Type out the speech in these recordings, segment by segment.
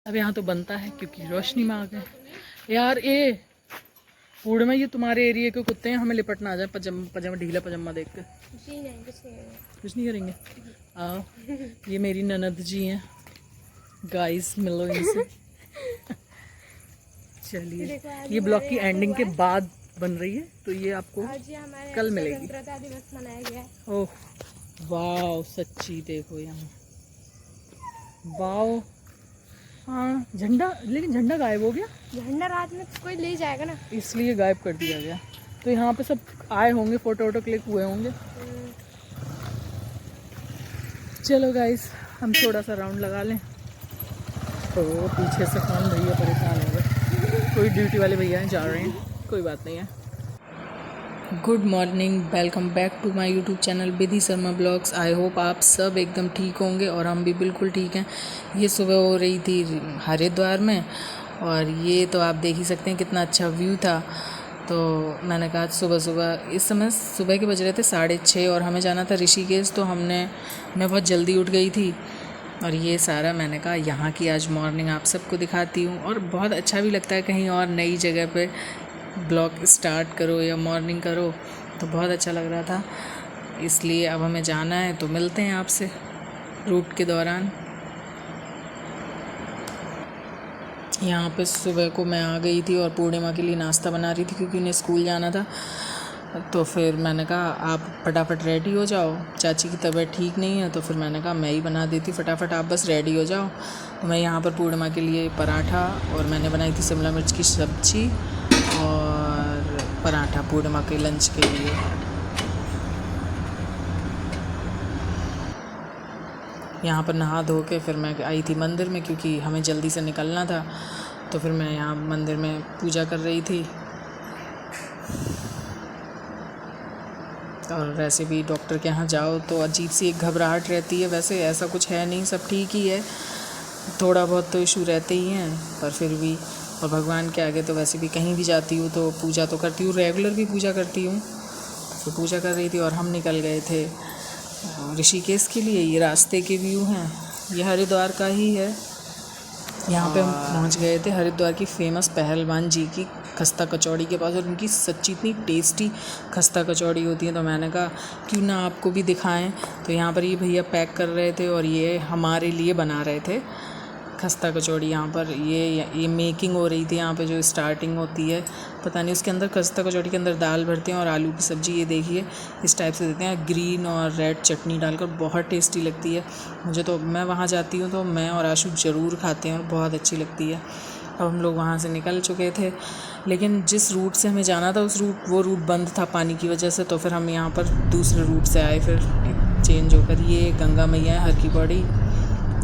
अब यहाँ तो बनता है क्योंकि रोशनी में आ गए यार। ये फूड में ये तुम्हारे एरिया के कुत्ते हैं, हमें लिपट ना आ जाए पजामा ढीला पजामा देख के। कुछ नहीं करेंगे। आओ, ये मेरी ननद जी हैं, गाइस मिलो इनसे। चलिए, ये ब्लॉग की एंडिंग के बाद बन रही है, तो ये आपको कल मिलेगी। दिवस मनाया गया है। ओह वाह, सच्ची देखो यहाँ, वाह। हाँ झंडा, लेकिन झंडा गायब हो गया। झंडा रात में कोई ले जाएगा ना, इसलिए गायब कर दिया गया। तो यहाँ पे सब आए होंगे, फोटो वोटो क्लिक हुए होंगे। चलो गाइस, हम थोड़ा सा राउंड लगा लें। तो पीछे से कौन भैया परेशान हो गए, कोई ड्यूटी वाले भैया हैं, जा रहे हैं, कोई बात नहीं है। Good morning, welcome back to my YouTube channel Vidhi Sharma vlogs. I hope आप सब एकदम ठीक होंगे और हम भी बिल्कुल ठीक हैं। ये सुबह हो रही थी हरिद्वार में, और ये तो आप देख ही सकते हैं कितना अच्छा व्यू था। तो मैंने कहा सुबह सुबह, इस समय सुबह के बज रहे थे 6:30 और हमें जाना था ऋषिकेश। तो मैं बहुत जल्दी उठ गई थी, और ये सारा मैंने कहा यहाँ की आज मॉर्निंग आप सबको दिखाती हूँ। और बहुत अच्छा भी लगता है कहीं और नई जगह पे ब्लॉग स्टार्ट करो या मॉर्निंग करो, तो बहुत अच्छा लग रहा था। इसलिए अब हमें जाना है, तो मिलते हैं आपसे रूट के दौरान। यहाँ पे सुबह को मैं आ गई थी और पूर्णिमा के लिए नाश्ता बना रही थी क्योंकि उन्हें स्कूल जाना था। तो फिर मैंने कहा आप फटाफट रेडी हो जाओ, चाची की तबीयत ठीक नहीं है। तो फिर मैंने कहा मैं ही बना देती फटाफट, आप बस रेडी हो जाओ। तो मैं यहाँ पर पूर्णिमा के लिए पराठा, और मैंने बनाई थी शिमला मिर्च की सब्ज़ी और पराठा पूर्णिमा के लंच के लिए। यहाँ पर नहा धो के फिर मैं आई थी मंदिर में, क्योंकि हमें जल्दी से निकलना था। तो फिर मैं यहाँ मंदिर में पूजा कर रही थी। और वैसे भी डॉक्टर के यहाँ जाओ तो अजीब सी एक घबराहट रहती है, वैसे ऐसा कुछ है नहीं, सब ठीक ही है। थोड़ा बहुत तो इशू रहते ही हैं, पर फिर भी, और भगवान के आगे तो वैसे भी कहीं भी जाती हूँ तो पूजा तो करती हूँ, रेगुलर भी पूजा करती हूँ। तो पूजा कर रही थी और हम निकल गए थे ऋषिकेश के लिए। ये रास्ते के व्यू हैं, ये हरिद्वार का ही है। यहाँ पे हम पहुँच गए थे हरिद्वार की फेमस पहलवान जी की खस्ता कचौड़ी के पास, और उनकी सच्ची इतनी टेस्टी खस्ता कचौड़ी होती है। तो मैंने कहा क्यों ना आपको भी दिखाएं। तो यहाँ पर ये भैया पैक कर रहे थे और ये हमारे लिए बना रहे थे खस्ता कचौड़ी। यहाँ पर ये मेकिंग हो रही थी, यहाँ पे जो स्टार्टिंग होती है, पता नहीं उसके अंदर खस्ता कचौड़ी के अंदर दाल भरते हैं और आलू की सब्ज़ी, ये देखिए इस टाइप से देते हैं, ग्रीन और रेड चटनी डालकर, बहुत टेस्टी लगती है मुझे। तो मैं वहाँ जाती हूँ तो मैं और आशु ज़रूर खाते हैं और बहुत अच्छी लगती है। अब हम लोग वहाँ से निकल चुके थे, लेकिन जिस रूट से हमें जाना था वो रूट बंद था पानी की वजह से। तो फिर हम यहाँ पर दूसरे रूट से आए, फिर चेंज होकर। ये गंगा मैया है हर की पौड़ी,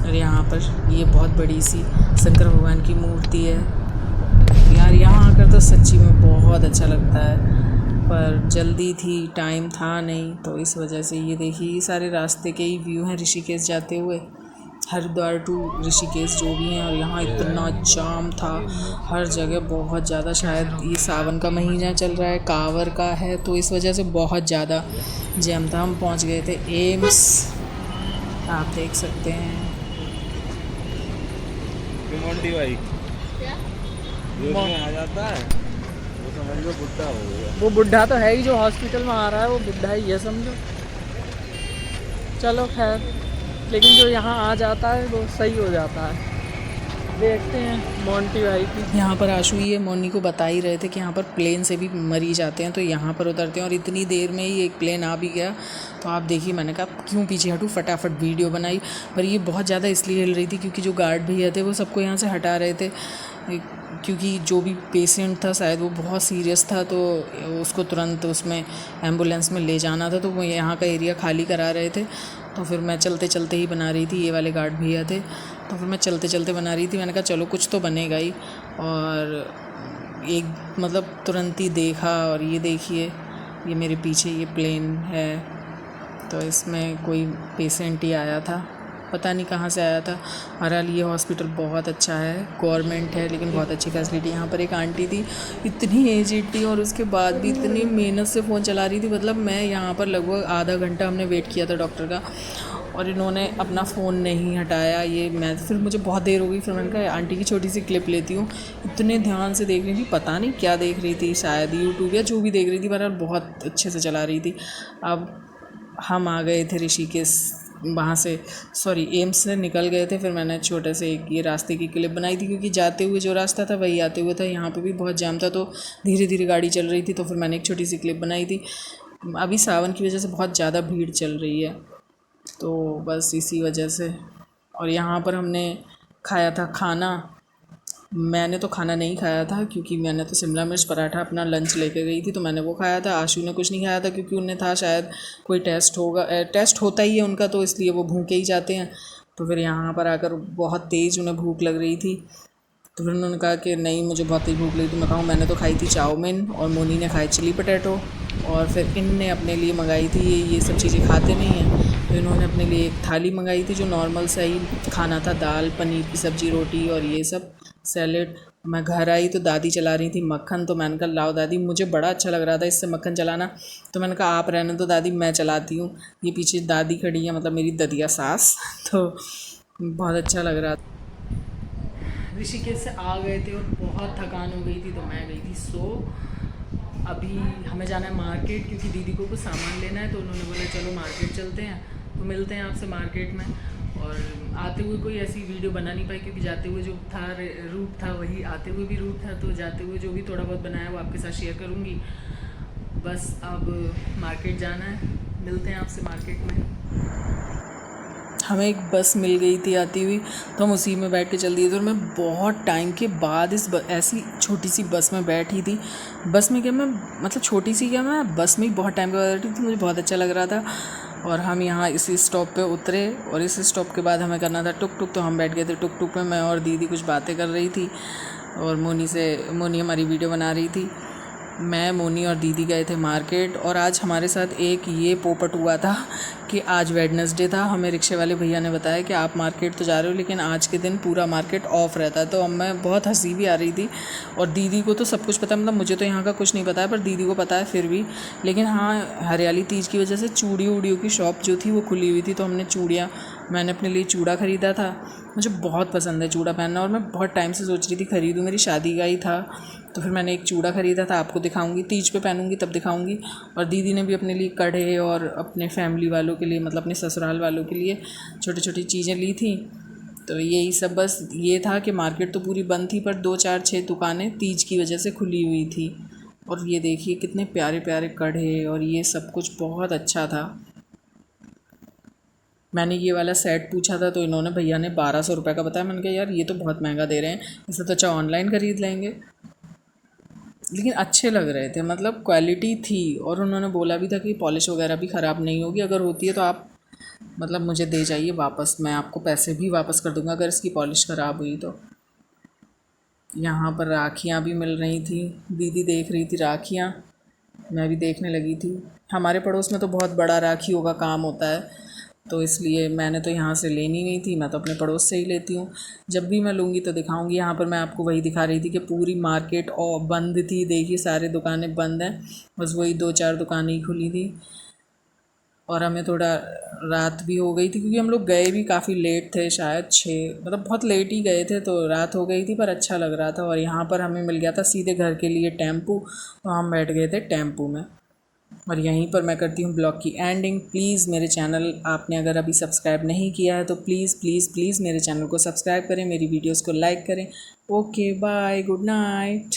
और यहाँ पर ये बहुत बड़ी सी शंकर भगवान की मूर्ति है। यार यहाँ आकर तो सच्ची में बहुत अच्छा लगता है, पर जल्दी थी, टाइम था नहीं, तो इस वजह से। ये देखिए ये सारे रास्ते के ही व्यू हैं ऋषिकेश जाते हुए, हरिद्वार टू ऋषिकेश जो भी हैं। और यहाँ इतना जाम था हर जगह, बहुत ज़्यादा। शायद ये सावन का महीना चल रहा है, कांवर का है, तो इस वजह से बहुत ज़्यादा जैम था। हम पहुँच गए थे एम्स, आप देख सकते हैं। भाई क्या आ जाता है वो समझ लो बुढ़ा हो गया। वो बुढ़ा तो है ही, जो हॉस्पिटल में आ रहा है वो बुढ़ा ही है समझो। चलो खैर, लेकिन जो यहाँ आ जाता है वो सही हो जाता है। देखते हैं मोंटी भाई की। यहाँ पर आशु ये मोनी को बता ही रहे थे कि यहाँ पर प्लेन से भी मरीज आते हैं, तो यहाँ पर उतरते हैं। और इतनी देर में ही एक प्लेन आ भी गया। तो आप देखिए, मैंने कहा क्यों पीछे हटूँ, फटाफट वीडियो बनाई। पर ये बहुत ज़्यादा इसलिए हिल रही थी क्योंकि जो गार्ड भैया थे वो सबको यहाँ से हटा रहे थे, क्योंकि जो भी पेशेंट था शायद वो बहुत सीरियस था, तो उसको तुरंत उसमें एम्बुलेंस में ले जाना था। तो वो यहाँ का एरिया खाली करा रहे थे। तो फिर मैं चलते चलते ही बना रही थी, ये वाले गार्ड भैया थे, तो फिर मैं चलते चलते बना रही थी। मैंने कहा चलो कुछ तो बनेगा ही। और एक मतलब तुरंत ही देखा, और ये देखिए ये मेरे पीछे ये प्लेन है, तो इसमें कोई पेशेंट ही आया था, पता नहीं कहाँ से आया था। बहरहाल ये हॉस्पिटल बहुत अच्छा है, गवर्नमेंट है, लेकिन बहुत अच्छी फैसिलिटी। यहाँ पर एक आंटी थी, इतनी एजेड थी, और उसके बाद भी इतनी मेहनत से फ़ोन चला रही थी। मतलब मैं यहाँ पर लगभग आधा घंटा हमने वेट किया था डॉक्टर का, और इन्होंने अपना फ़ोन नहीं हटाया। ये मैं फिर मुझे बहुत देर हो गई, फिर मैंने कहा आंटी की छोटी सी क्लिप लेती हूँ। इतने ध्यान से देख रही थी, पता नहीं क्या देख रही थी, शायद यूट्यूब या जो भी देख रही थी, बहरहाल बहुत अच्छे से चला रही थी। अब हम आ गए थे ऋषिकेश, वहाँ से सॉरी एम्स से निकल गए थे। फिर मैंने छोटे से एक ये रास्ते की क्लिप बनाई थी, क्योंकि जाते हुए जो रास्ता था वही आते हुए था। यहाँ पे भी बहुत जाम था, तो धीरे धीरे गाड़ी चल रही थी, तो फिर मैंने एक छोटी सी क्लिप बनाई थी। अभी सावन की वजह से बहुत ज़्यादा भीड़ चल रही है, तो बस इसी वजह से। और यहाँ पर हमने खाया था खाना। मैंने तो खाना नहीं खाया था, क्योंकि मैंने तो शिमला मिर्च पराठा अपना लंच लेके गई थी, तो मैंने वो खाया था। आशू ने कुछ नहीं खाया था, क्योंकि उन्हें था शायद कोई टेस्ट होगा, टेस्ट होता ही है उनका, तो इसलिए वो भूखे ही जाते हैं। तो फिर यहाँ पर आकर बहुत तेज़ उन्हें भूख लग रही थी, तो फिर उन्होंने कहा कि नहीं मुझे बहुत तेज़ भूख लगी। तो मैं कहूँ मैंने तो खाई थी चाउमीन, और मोनी ने खाई चिली पटेटो, और फिर इनने अपने लिए मंगाई थी, ये सब चीज़ें खाते नहीं हैं, तो इन्होंने अपने लिए एक थाली मंगाई थी जो नॉर्मल सा ही खाना था, दाल पनीर की सब्ज़ी रोटी और ये सब सैलेड। मैं घर आई तो दादी चला रही थी मक्खन, तो मैंने कहा लाओ दादी, मुझे बड़ा अच्छा लग रहा था इससे मक्खन चलाना, तो मैंने कहा आप रहने दो दादी, मैं चलाती हूँ। ये पीछे दादी खड़ी है, मतलब मेरी ददिया सास, तो बहुत अच्छा लग रहा था। ऋषिकेश से आ गए थे और बहुत थकान हो गई थी, तो मैं गई थी सो। अभी हमें जाना है मार्केट, क्योंकि दीदी को कुछ सामान लेना है, तो उन्होंने बोला चलो मार्केट चलते हैं, तो मिलते हैं आपसे मार्केट में। और आते हुए कोई ऐसी वीडियो बना नहीं पाई, क्योंकि जाते हुए जो था रूट था वही आते हुए भी रूट था, तो जाते हुए जो भी थोड़ा बहुत बनाया वो आपके साथ शेयर करूँगी। बस अब मार्केट जाना है, मिलते हैं आपसे मार्केट में। हमें एक बस मिल गई थी आती हुई, तो हम उसी में बैठ के चल दिए थे। और मैं बहुत टाइम के बाद इस ऐसी छोटी सी बस में बैठी थी। बस में क्या मैं मतलब छोटी सी क्या मैं बस में ही बहुत टाइम के बाद बैठी थी, मुझे बहुत अच्छा लग रहा था। और हम यहाँ इसी स्टॉप पे उतरे, और इस स्टॉप के बाद हमें करना था टुक टुक, तो हम बैठ गए थे टुक टुक में। मैं और दीदी कुछ बातें कर रही थी, और मोनी हमारी वीडियो बना रही थी। मैं मोनी और दीदी गए थे मार्केट। और आज हमारे साथ एक ये पोपट हुआ था कि आज वेडनेसडे था। हमें रिक्शे वाले भैया ने बताया कि आप मार्केट तो जा रहे हो, लेकिन आज के दिन पूरा मार्केट ऑफ रहता है। तो अब मैं बहुत हंसी भी आ रही थी, और दीदी को तो सब कुछ पता है, मतलब मुझे तो यहाँ का कुछ नहीं पता है, पर दीदी को पता है फिर भी। लेकिन हाँ, हरियाली तीज की वजह से चूड़ी उड़ियों की शॉप जो थी वो खुली हुई थी, तो हमने मैंने अपने लिए चूड़ा ख़रीदा था। मुझे बहुत पसंद है चूड़ा पहनना, और मैं बहुत टाइम से सोच रही थी ख़रीदूँ, मेरी शादी का ही था। तो फिर मैंने एक चूड़ा ख़रीदा था, आपको दिखाऊंगी, तीज पे पहनूंगी तब दिखाऊंगी। और दीदी ने भी अपने लिए कढ़े, और अपने फैमिली वालों के लिए, मतलब अपने ससुराल वालों के लिए छोटी छोटी चीज़ें ली थी। तो यही सब, बस ये था कि मार्केट तो पूरी बंद थी, पर 2-4-6 दुकानें तीज की वजह से खुली हुई थी। और ये देखिए कितने प्यारे प्यारे कढ़े, और ये सब कुछ बहुत अच्छा था। मैंने ये वाला सेट पूछा था, तो इन्होंने भैया ने 1200 रुपये का बताया। मैंने कहा यार ये तो बहुत महंगा दे रहे हैं, इससे तो अच्छा ऑनलाइन ख़रीद लेंगे। लेकिन अच्छे लग रहे थे, मतलब क्वालिटी थी। और उन्होंने बोला भी था कि पॉलिश वगैरह भी ख़राब नहीं होगी, अगर होती है तो आप मतलब मुझे दे जाइए वापस, मैं आपको पैसे भी वापस कर दूंगा अगर इसकी पॉलिश ख़राब हुई तो। यहाँ पर राखियाँ भी मिल रही थी, दीदी देख रही थी राखियाँ, मैं भी देखने लगी थी। हमारे पड़ोस में तो बहुत बड़ा राखियों का काम होता है, तो इसलिए मैंने तो यहाँ से लेनी नहीं थी, मैं तो अपने पड़ोस से ही लेती हूँ। जब भी मैं लूँगी तो दिखाऊँगी। यहाँ पर मैं आपको वही दिखा रही थी कि पूरी मार्केट और बंद थी, देखिए सारी दुकानें बंद हैं, बस वही 2-4 दुकानें ही खुली थी। और हमें थोड़ा रात भी हो गई थी, क्योंकि हम लोग गए भी काफ़ी लेट थे, शायद 6 मतलब बहुत लेट ही गए थे, तो रात हो गई थी, पर अच्छा लग रहा था। और यहाँ पर हमें मिल गया था सीधे घर के लिए टेम्पू, तो हम बैठ गए थे टेम्पू में। और यहीं पर मैं करती हूँ ब्लॉग की एंडिंग। प्लीज़ मेरे चैनल आपने अगर अभी सब्सक्राइब नहीं किया है तो प्लीज़ प्लीज़ प्लीज़ मेरे चैनल को सब्सक्राइब करें, मेरी वीडियोस को लाइक करें। Okay bye, good night.